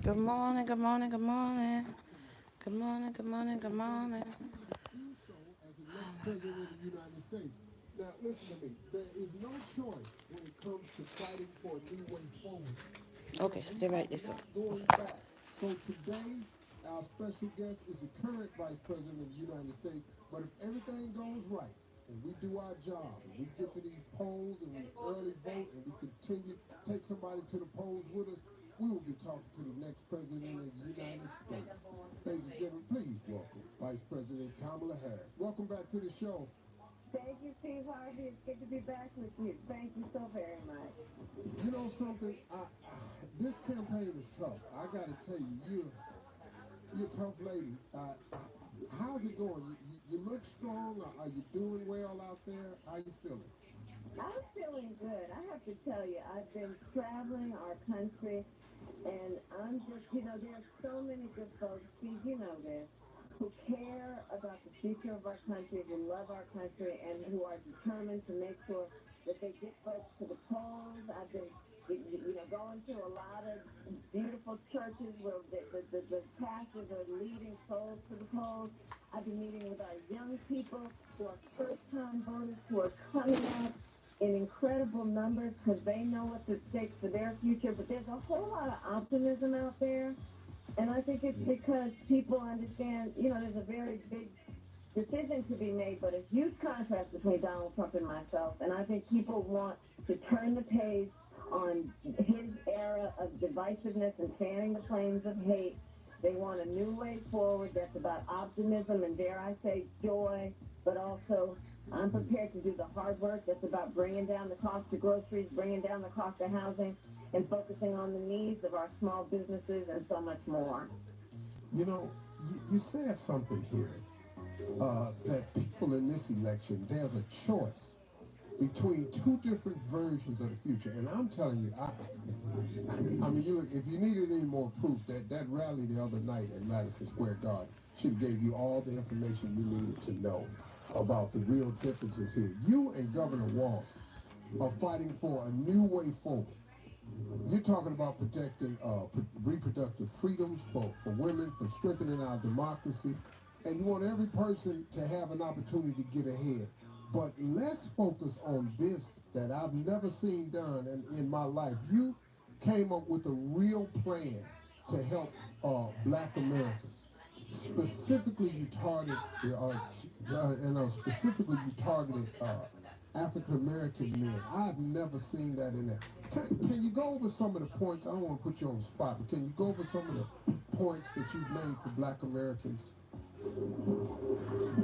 Good morning, good morning, good morning. Good morning, good morning, good morning. Do so as the next president of the United States. Now, listen to me. There is no choice when it comes to fighting for a new way forward because Okay, we stay are right this way. not going back. So today, our special guest is the current vice president of the United States. But if everything goes right and we do our job and we get to these polls and we early vote and we continue take somebody to the polls with us, we will be talking to the next president of the United States. Ladies and gentlemen, please welcome Vice President Kamala Harris. Welcome back to the show. Thank you, Steve Harvey. It's good to be back with you. Thank you so very much. You know something? This campaign is tough. I got to tell you, you're a tough lady. How's it going? You look strong. Are you doing well out there? How you feeling? I'm feeling good. I have to tell you, I've been traveling our country, and I'm just, there's so many good folks, Steve, you know this, who care about the future of our country, who love our country, and who are determined to make sure that they get folks to the polls. I've been, going to a lot of beautiful churches where the pastors are leading souls to the polls. I've been meeting with our young people who are first-time voters who are coming out in incredible numbers because they know what's at stake for their future. But there's a whole lot of optimism out there. And I think it's because people understand, there's a very big decision to be made, but a huge contrast between Donald Trump and myself. And I think people want to turn the page on his era of divisiveness and fanning the flames of hate. They want a new way forward that's about optimism and, dare I say, joy, but also I'm prepared to do the hard work that's about bringing down the cost of groceries, bringing down the cost of housing, and focusing on the needs of our small businesses and so much more. You know, you said something here that people in this election, there's a choice between two different versions of the future. And I'm telling you, I mean, you look, if you needed any more proof, that rally the other night at Madison Square Garden should have gave you all the information you needed to know about the real differences here. You and Governor Walz are fighting for a new way forward. You're talking about protecting reproductive freedoms for women, for strengthening our democracy, and you want every person to have an opportunity to get ahead. But let's focus on this that I've never seen done in my life. You came up with a real plan to help Black Americans. Specifically, you targeted, specifically you targeted African American men. I've never seen that in there. Can you go over some of the points? I don't want to put you on the spot, but can you go over some of the points that you've made for Black Americans?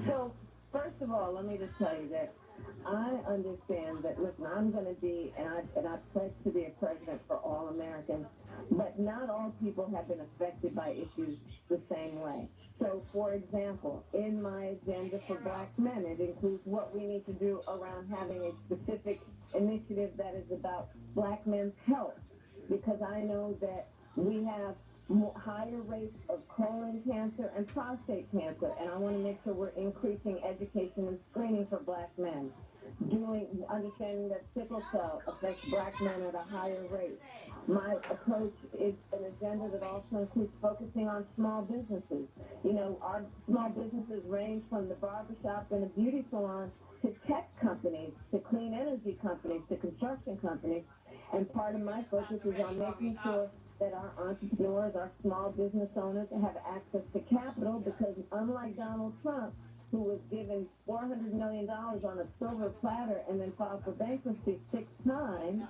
So, first of all, let me just tell you that I understand that, listen, I'm going to be, and I pledge to be a president for all Americans, but not all people have been affected by issues the same way. So, for example, in my agenda for Black men, it includes what we need to do around having a specific initiative that is about Black men's health, because I know that we have higher rates of colon cancer and prostate cancer, and I want to make sure we're increasing education and screening for Black men. Understanding that sickle cell affects Black men at a higher rate. My approach is an agenda that also includes focusing on small businesses. Our small businesses range from the barbershop and the beauty salon to tech companies, to clean energy companies, to construction companies. And part of my focus is on making sure that our entrepreneurs, our small business owners have access to capital, because unlike Donald Trump, who was given $400 million on a silver platter and then filed for bankruptcy 6 times,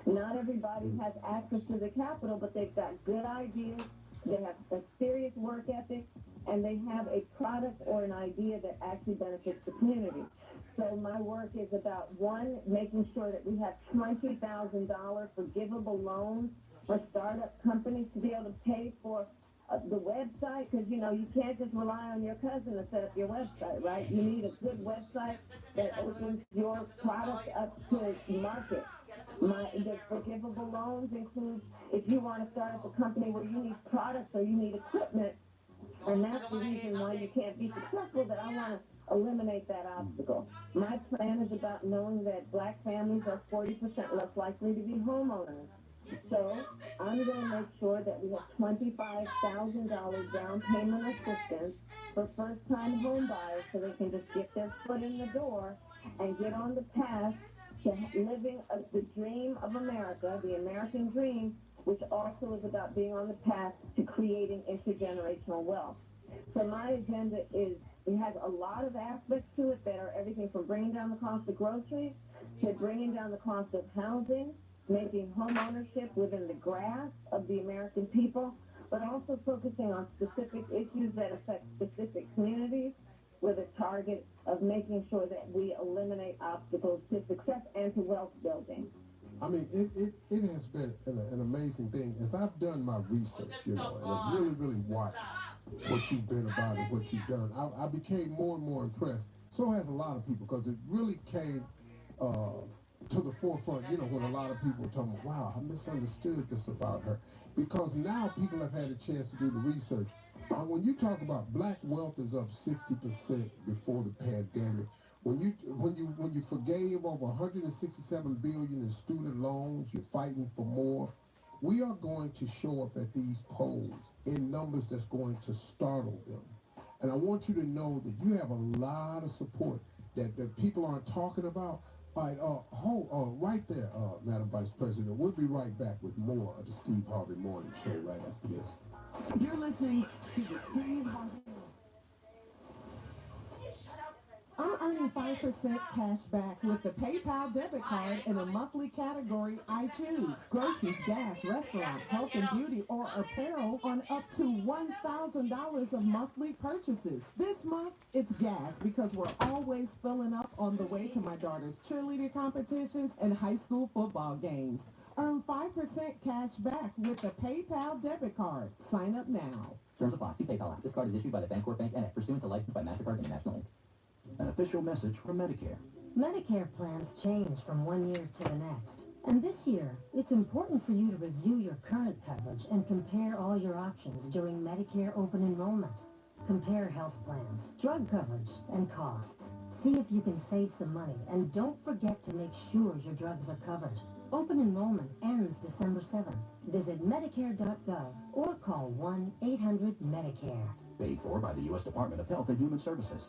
not everybody has access to the capital, but they've got good ideas, they have a serious work ethic, and they have a product or an idea that actually benefits the community. So my work is about, one, making sure that we have $20,000 forgivable loans for startup companies to be able to pay for the website, because you can't just rely on your cousin to set up your website, right? You need a good website that opens your product up to market. The forgivable loans include, if you want to start up a company where you need products or you need equipment, and that's the reason why you can't be successful, that I want to eliminate that obstacle. My plan is about knowing that Black families are 40% less likely to be homeowners. So I'm going to make sure that we have $25,000 down payment assistance for first-time home buyers so they can just get their foot in the door and get on the path to living the dream of America, the American dream, which also is about being on the path to creating intergenerational wealth. So my agenda it has a lot of aspects to it that are everything from bringing down the cost of groceries to bringing down the cost of housing, making home ownership within the grasp of the American people, but also focusing on specific issues that affect specific communities with a target of making sure that we eliminate obstacles to success and to wealth building. I mean, it has been an amazing thing. As I've done my research, and I've really watched what you've been about and what you've done, I became more and more impressed. So has a lot of people, because it really came to the forefront, when a lot of people were talking, wow, I misunderstood this about her. Because now people have had a chance to do the research. When you talk about black wealth is up 60% before the pandemic, when you forgave over 167 billion in student loans, you're fighting for more. We are going to show up at these polls in numbers that's going to startle them. And I want you to know that you have a lot of support that people aren't talking about. All right, right there, Madam Vice President. We'll be right back with more of the Steve Harvey Morning Show right after this. You're listening to the Steve Harvey. I'm earning 5% cash back with the PayPal debit card in a monthly category I choose. Groceries, gas, restaurant, health and beauty, or apparel on up to $1,000 of monthly purchases. This month, it's gas because we're always filling up on the way to my daughter's cheerleading competitions and high school football games. Earn 5% cash back with the PayPal debit card. Sign up now. Terms apply. See PayPal app. This card is issued by the Bancorp Bank NA, pursuant to license by MasterCard International Inc. An official message from Medicare. Medicare plans change from one year to the next. And this year, it's important for you to review your current coverage and compare all your options during Medicare open enrollment. Compare health plans, drug coverage, and costs. See if you can save some money, and don't forget to make sure your drugs are covered. Open enrollment ends December 7th. Visit Medicare.gov or call 1-800-MEDICARE. Paid for by the U.S. Department of Health and Human Services.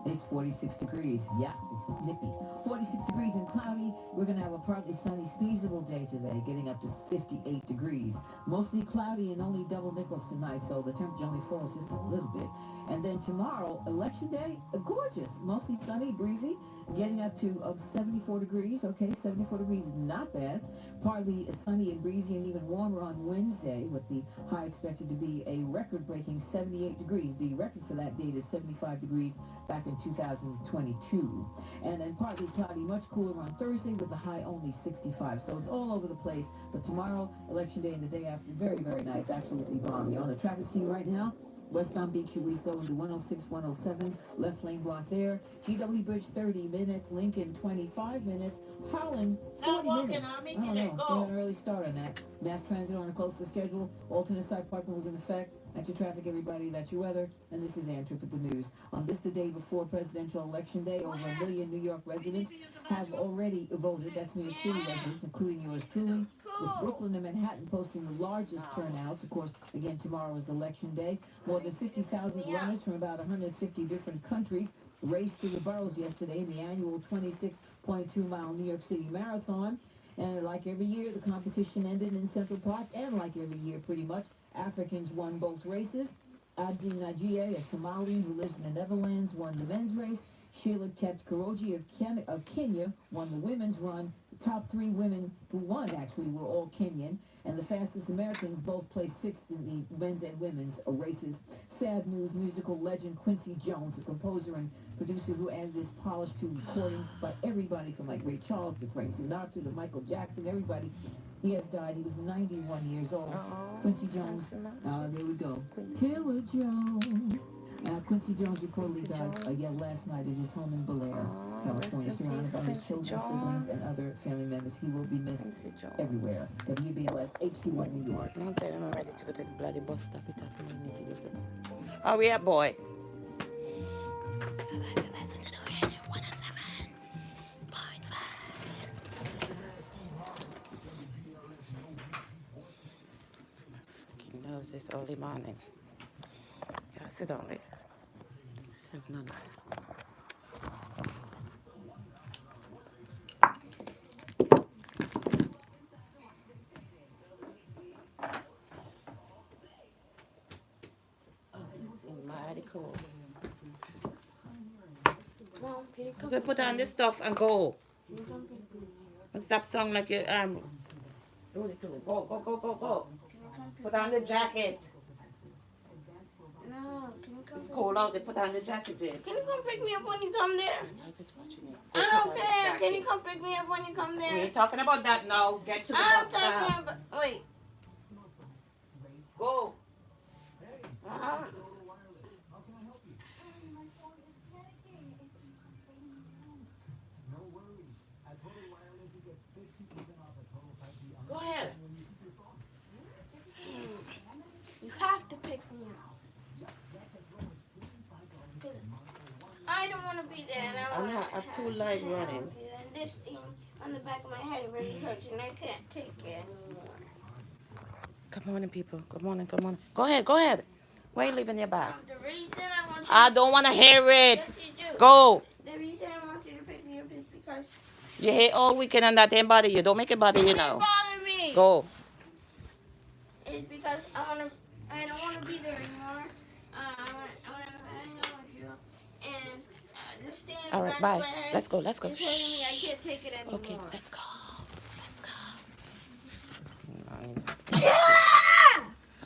It's 46 degrees. Yeah, it's nippy. 46 degrees and cloudy. We're going to have a partly sunny, sneezable day today, getting up to 58 degrees. Mostly cloudy and only double nickels tonight, so the temperature only falls just a little bit. And then tomorrow, election day, gorgeous. Mostly sunny, breezy, getting up to 74 degrees. Okay, 74 degrees is not bad. Partly sunny and breezy and even warmer on Wednesday, with the high expected to be a record-breaking 78 degrees. The record for that date is 75 degrees back in 2022. And then partly cloudy, much cooler on Thursday with the high only 65. So it's all over the place. But tomorrow, election day, and the day after, very, very nice. Absolutely balmy. On the traffic scene right now, westbound BQ East though into 106, 107, left lane block there. GW Bridge 30 minutes, Lincoln 25 minutes, Howland 40 minutes. I don't know, an early start on that. Mass transit on a close to schedule. Alternate side parking was in effect. That's your traffic, everybody. That's your weather. And this is Ann Tripp with the news. On this, the day before presidential election day, over 1 million New York residents have already voted. That's New York City residents, including yours truly. With Brooklyn and Manhattan posting the largest turnouts. Of course, again, tomorrow is election day. More than 50,000 runners from about 150 different countries raced through the boroughs yesterday in the annual 26.2-mile New York City Marathon. And like every year, the competition ended in Central Park. And like every year, pretty much, Africans won both races. Adi Najie, a Somali who lives in the Netherlands, won the men's race. Sheila Kipchoge of Kenya won the women's run. The top three women who won, actually, were all Kenyan. And the fastest Americans both placed sixth in the men's and women's races. Sad news, musical legend Quincy Jones, a composer and producer who added his polish to recordings by everybody from like Ray Charles to Frank Sinatra to Michael Jackson, everybody. He has died. He was 91 years old. Quincy Jones, there we go. Killer Jones. Quincy Jones reportedly died last night at his home in Bel Air, California, surrounded by his children, siblings, and other family members. He will be missed everywhere. WBLS HD1 New York. I'm telling you, I'm ready to go to the bloody bus stop. It happened. I need to get to. Oh, yeah, boy. nerves this early morning. Yeah, sit down, lady. 709. It's mighty cool. Okay, put on this stuff and go. And stop sounding like you Go, go, go, go, go. Put on the jacket. No, can you come? It's cold out there. Put on the jacket, Jay. Can you come pick me up when you come there? I'm just watching it. I don't care. Can you come pick me up when you come We there? ain't talking about that now. Get to the I'm bus talking now. about. Wait. Go. Go ahead. You have to pick me up. I don't want to be there, and I'm not. I have 2 live running. And this thing on the back of my head really hurts, and I can't take it anymore. Good morning, people. Good morning, good morning. Go ahead, go ahead. Why are you leaving your bag? The reason I want you I don't want to hear it. Yes, you do. Go. The reason I want you to pick me up is because You hate all weekend and that ain't bother you. Don't make it bother you it now. bother me. Go. It's because I don't want to be there anymore. I want to hang out with you. And this thing All right, back bye. of my head Let's go, let's go. is hurting me. I can't take it anymore. Okay, let's go. Let's go.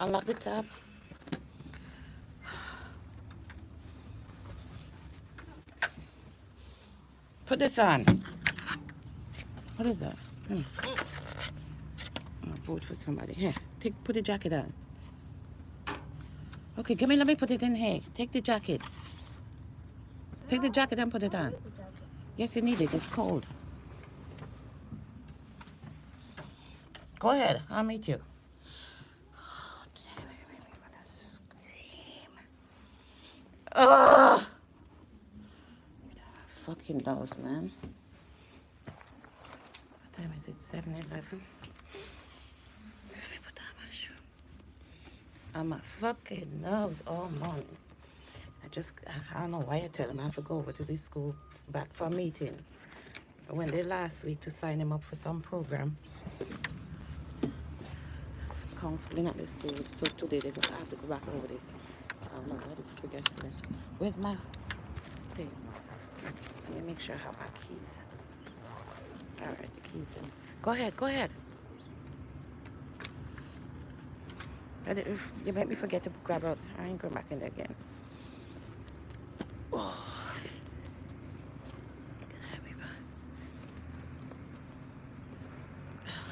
Unlock the tab. Put this on. What is that? Food for somebody. Here, put the jacket on. Okay, let me put it in here. Take the jacket. Take the jacket and put it on. Yes, you need it. It's cold. Go ahead. I'll meet you. Ugh! Fucking nose, man. What time is it? 7:11. Let me put on my shoe. On my fucking nose all morning. I don't know why I tell him I have to go over to this school back for a meeting. I went there last week to sign him up for some program. Counseling at the school. So today I have to go back over there. I don't know where the figure student. Where's my thing? Let me make sure I have my keys. Alright, the keys in. Go ahead, go ahead. You made me forget to grab out. I ain't going back in there again. Oh.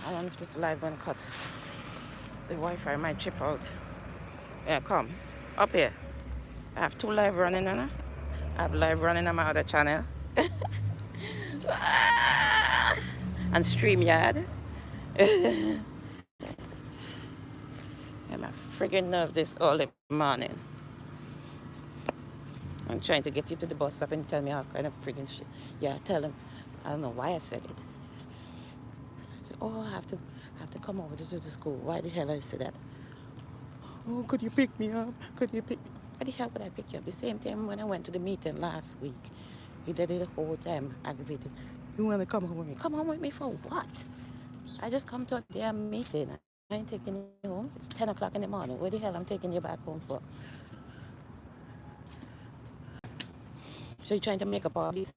I don't know if this live gonna cut. The Wi-Fi might chip out. Yeah, come. Up here. I have 2 live running on it. I have live running on my other channel. And StreamYard. I'm a friggin' nerve this early morning. I'm trying to get you to the bus stop and tell me all kind of friggin' shit. Yeah, tell him. I don't know why I said it. I said, oh, I have to come over to the school. Why the hell I say that? Oh, could you pick me up? Could you pick me up? Why the hell would I pick you up? The same time when I went to the meeting last week. He did it the whole time, aggravated. You want to come home with me? Come home with me for what? I just come to a damn meeting. I ain't taking you home. It's 10 o'clock in the morning. Where the hell I'm taking you back home for? So you're trying to make up all these